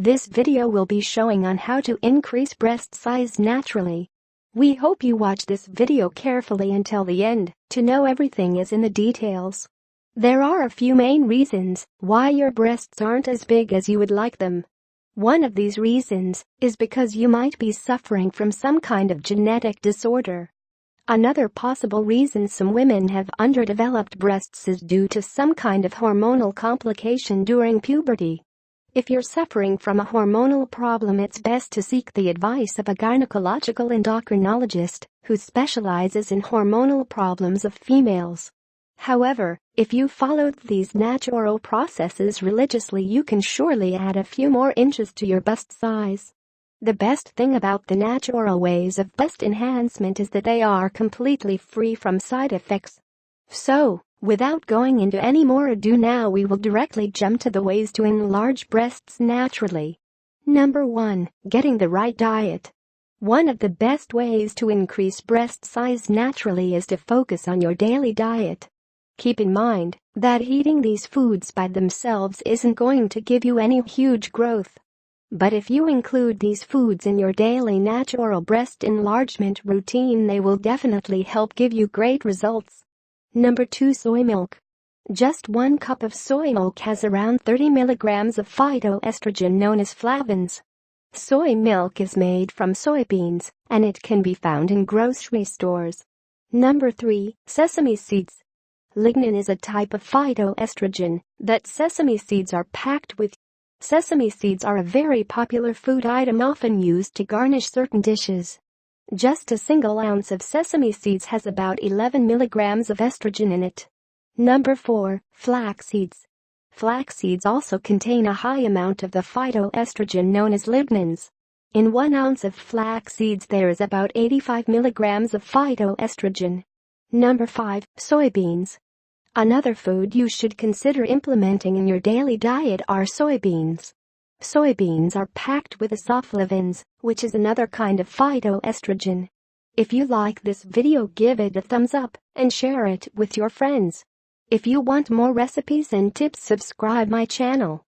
This video will be showing on how to increase breast size naturally. We hope you watch this video carefully until the end to know everything is in the details. There are a few main reasons why your breasts aren't as big as you would like them. One of these reasons is because you might be suffering from some kind of genetic disorder. Another possible reason some women have underdeveloped breasts is due to some kind of hormonal complication during puberty. If you're suffering from a hormonal problem, it's best to seek the advice of a gynaecological endocrinologist who specializes in hormonal problems of females. However, if you followed these natural processes religiously, you can surely add a few more inches to your bust size. The best thing about the natural ways of breast enhancement is that they are completely free from side effects. So, without going into any more ado, now we will directly jump to the ways to enlarge breasts naturally. Number 1. Getting the right diet. One of the best ways to increase breast size naturally is to focus on your daily diet. Keep in mind that eating these foods by themselves isn't going to give you any huge growth. But if you include these foods in your daily natural breast enlargement routine, they will definitely help give you great results. Number 2. Soy milk. Just 1 cup of soy milk has around 30 milligrams of phytoestrogen known as flavins. Soy milk is made from soybeans, and it can be found in grocery stores. Number 3. Sesame seeds. Lignin is a type of phytoestrogen that sesame seeds are packed with. Sesame seeds are a very popular food item often used to garnish certain dishes. Just a single ounce of sesame seeds has about 11 milligrams of estrogen in it. Number 4. Flax seeds. Flax seeds also contain a high amount of the phytoestrogen known as lignans. In 1 ounce of flax seeds there is about 85 milligrams of phytoestrogen. Number 5. Soybeans. Another food you should consider implementing in your daily diet are soybeans. Soybeans are packed with isoflavins, which is another kind of phytoestrogen. If you like this video, give it a thumbs up and share it with your friends. If you want more recipes and tips, subscribe my channel.